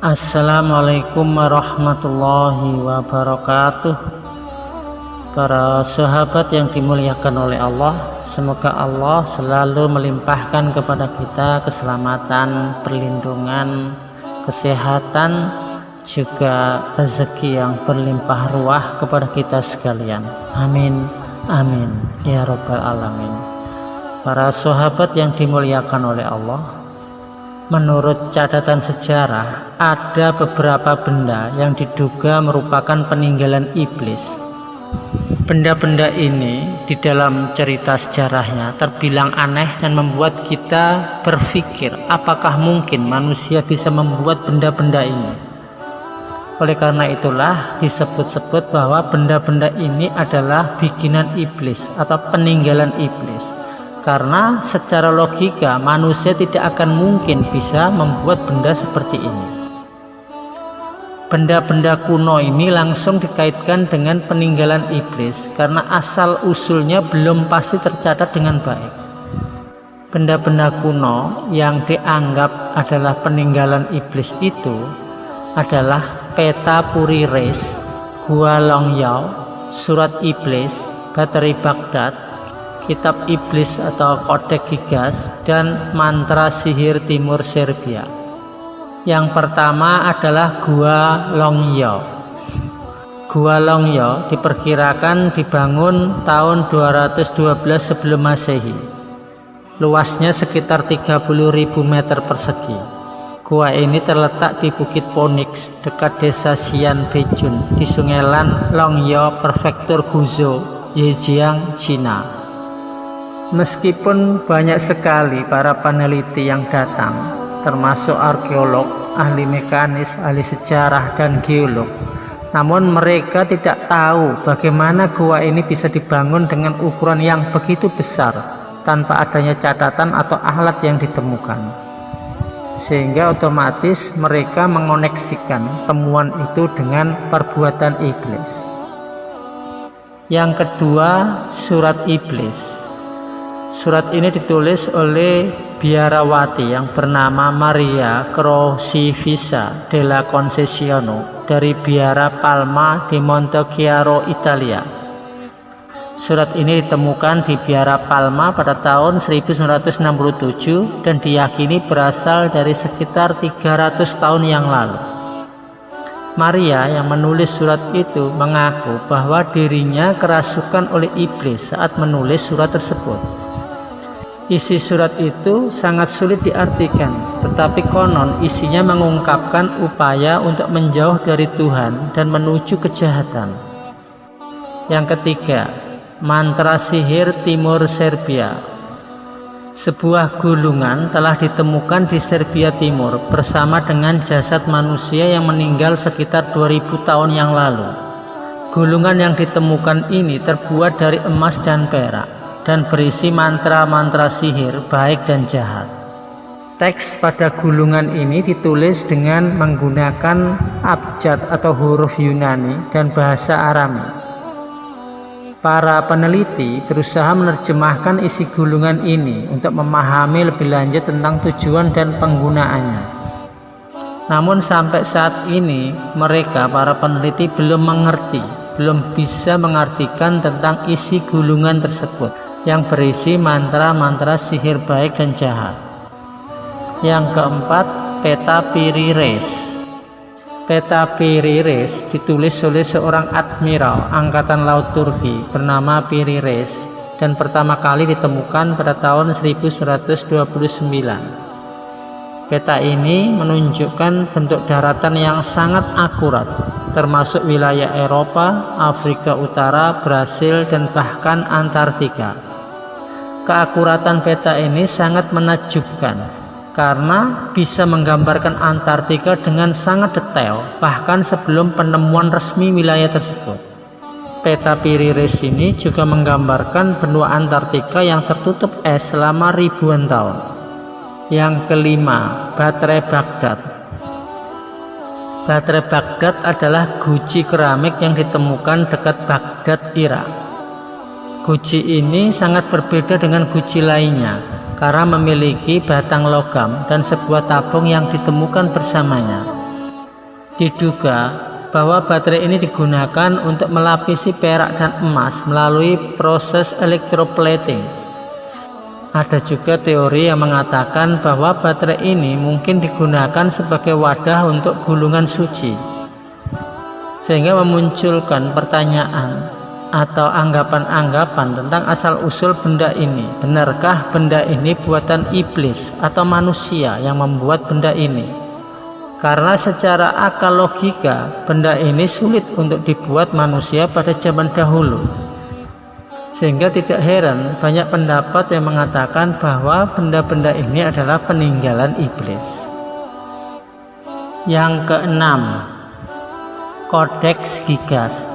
Assalamualaikum warahmatullahi wabarakatuh. Para sahabat yang dimuliakan oleh Allah, semoga Allah selalu melimpahkan kepada kita keselamatan, perlindungan, kesehatan, juga rezeki yang berlimpah ruah kepada kita sekalian. Amin, amin, ya rabbal alamin. Para sahabat yang dimuliakan oleh Allah, menurut catatan sejarah, ada beberapa benda yang diduga merupakan peninggalan iblis. Benda-benda ini di dalam cerita sejarahnya terbilang aneh dan membuat kita berpikir apakah mungkin manusia bisa membuat benda-benda ini. Oleh karena itulah disebut-sebut bahwa benda-benda ini adalah bikinan iblis atau peninggalan iblis. Karena secara logika manusia tidak akan mungkin bisa membuat benda seperti ini. Benda-benda kuno ini langsung dikaitkan dengan peninggalan iblis karena asal usulnya belum pasti tercatat dengan baik. Benda-benda kuno yang dianggap adalah peninggalan iblis itu adalah peta Puri Reis, Gua Longyao, surat iblis, bateri Baghdad, kitab iblis atau kodek Gigas, dan mantra sihir timur Serbia. Yang pertama adalah Gua Longyao. Gua Longyao diperkirakan dibangun tahun 212 sebelum Masehi. Luasnya sekitar 30.000 meter persegi. Gua ini terletak di Bukit Phoenix dekat desa Xian Beijun di Sungai Lan, Longyao, Prefektur Guizhou, Zhejiang, Cina. Meskipun banyak sekali para peneliti yang datang, termasuk arkeolog, ahli mekanis, ahli sejarah, dan geolog, namun mereka tidak tahu bagaimana gua ini bisa dibangun dengan ukuran yang begitu besar tanpa adanya catatan atau alat yang ditemukan. Sehingga otomatis mereka mengoneksikan temuan itu dengan perbuatan iblis. Yang kedua, surat iblis. Surat ini ditulis oleh biarawati yang bernama Maria Crocifissa della Concessione dari Biara Palma di Montechiaro, Italia. Surat ini ditemukan di Biara Palma pada tahun 1967 dan diyakini berasal dari sekitar 300 tahun yang lalu. Maria yang menulis surat itu mengaku bahwa dirinya kerasukan oleh iblis saat menulis surat tersebut. Isi surat itu sangat sulit diartikan, tetapi konon isinya mengungkapkan upaya untuk menjauh dari Tuhan dan menuju kejahatan. Yang ketiga, mantra sihir timur Serbia. Sebuah gulungan telah ditemukan di Serbia Timur bersama dengan jasad manusia yang meninggal sekitar 2000 tahun yang lalu. Gulungan yang ditemukan ini terbuat dari emas dan perak dan berisi mantra-mantra sihir baik dan jahat. Teks pada gulungan ini ditulis dengan menggunakan abjad atau huruf Yunani dan bahasa Arami. Para peneliti berusaha menerjemahkan isi gulungan ini untuk memahami lebih lanjut tentang tujuan dan penggunaannya. Namun sampai saat ini mereka, para peneliti, belum bisa mengartikan tentang isi gulungan tersebut yang berisi mantra-mantra sihir baik dan jahat. Yang keempat, peta Piri Reis. Peta Piri Reis ditulis oleh seorang admiral angkatan laut Turki bernama Piri Reis dan pertama kali ditemukan pada tahun 1929. Peta ini menunjukkan bentuk daratan yang sangat akurat, termasuk wilayah Eropa, Afrika Utara, Brasil, dan bahkan Antartika. Keakuratan peta ini sangat menakjubkan karena bisa menggambarkan Antartika dengan sangat detail, bahkan sebelum penemuan resmi wilayah tersebut. Peta Piri Reis ini juga menggambarkan benua Antartika yang tertutup es selama ribuan tahun. Yang kelima, baterai Baghdad. Baterai Baghdad adalah guci keramik yang ditemukan dekat Baghdad, Irak. Guci ini sangat berbeda dengan guci lainnya karena memiliki batang logam dan sebuah tabung yang ditemukan bersamanya. Diduga bahwa baterai ini digunakan untuk melapisi perak dan emas melalui proses electroplating. Ada juga teori yang mengatakan bahwa baterai ini mungkin digunakan sebagai wadah untuk gulungan suci, sehingga memunculkan pertanyaan atau anggapan-anggapan tentang asal-usul benda ini. Benarkah benda ini buatan iblis atau manusia yang membuat benda ini? Karena secara akal logika, benda ini sulit untuk dibuat manusia pada zaman dahulu. Sehingga tidak heran banyak pendapat yang mengatakan bahwa benda-benda ini adalah peninggalan iblis. Yang keenam, Codex Gigas.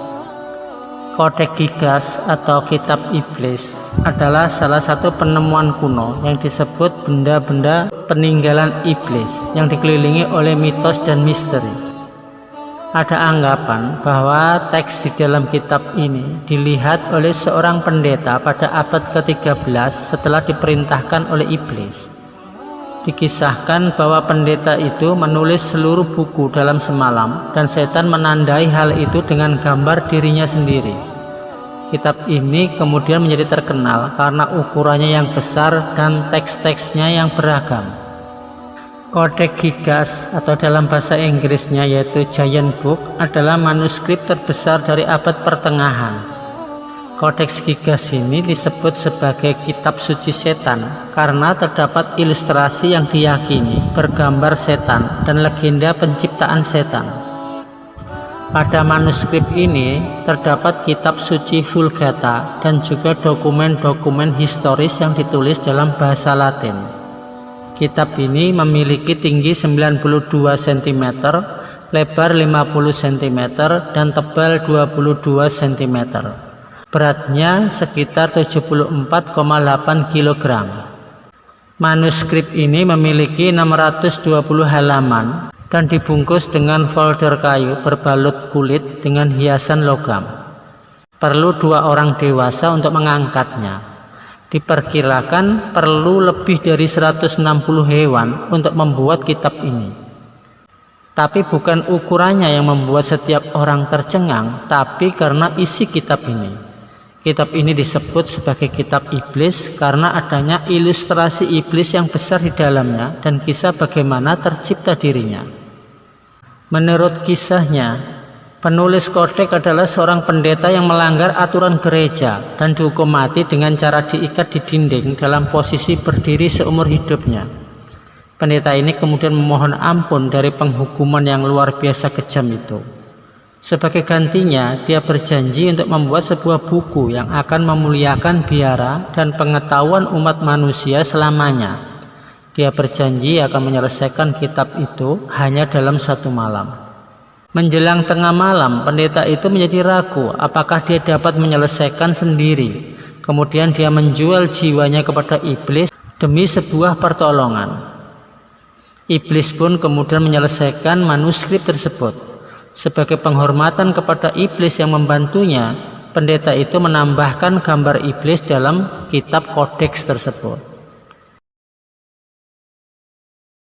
Codex Gigas atau Kitab Iblis adalah salah satu penemuan kuno yang disebut benda-benda peninggalan iblis yang dikelilingi oleh mitos dan misteri. Ada anggapan bahwa teks di dalam kitab ini dilihat oleh seorang pendeta pada abad ke-13 setelah diperintahkan oleh iblis. Dikisahkan bahwa pendeta itu menulis seluruh buku dalam semalam dan setan menandai hal itu dengan gambar dirinya sendiri. Kitab ini kemudian menjadi terkenal karena ukurannya yang besar dan teks-teksnya yang beragam. Codex Gigas atau dalam bahasa Inggrisnya yaitu Giant Book adalah manuskrip terbesar dari abad pertengahan. Codex Gigas ini disebut sebagai kitab suci setan karena terdapat ilustrasi yang diyakini bergambar setan dan legenda penciptaan setan. Pada manuskrip ini terdapat kitab suci Vulgata dan juga dokumen-dokumen historis yang ditulis dalam bahasa Latin. Kitab ini memiliki tinggi 92 cm, lebar 50 cm, dan tebal 22 cm. Beratnya sekitar 74,8 kg. Manuskrip ini memiliki 620 halaman dan dibungkus dengan folder kayu berbalut kulit dengan hiasan logam. Perlu 2 orang dewasa untuk mengangkatnya. Diperkirakan perlu lebih dari 160 hewan untuk membuat kitab ini. Tapi bukan ukurannya yang membuat setiap orang tercengang, tapi karena isi kitab ini. Kitab ini disebut sebagai kitab iblis karena adanya ilustrasi iblis yang besar di dalamnya dan kisah bagaimana tercipta dirinya. Menurut kisahnya, penulis kodeks adalah seorang pendeta yang melanggar aturan gereja dan dihukum mati dengan cara diikat di dinding dalam posisi berdiri seumur hidupnya. Pendeta ini kemudian memohon ampun dari penghukuman yang luar biasa kejam itu. Sebagai gantinya, dia berjanji untuk membuat sebuah buku yang akan memuliakan biara dan pengetahuan umat manusia selamanya. Dia berjanji akan menyelesaikan kitab itu hanya dalam 1 malam. Menjelang tengah malam, pendeta itu menjadi ragu apakah dia dapat menyelesaikan sendiri. Kemudian dia menjual jiwanya kepada iblis demi sebuah pertolongan. Iblis pun kemudian menyelesaikan manuskrip tersebut. Sebagai penghormatan kepada iblis yang membantunya, pendeta itu menambahkan gambar iblis dalam kitab kodeks tersebut.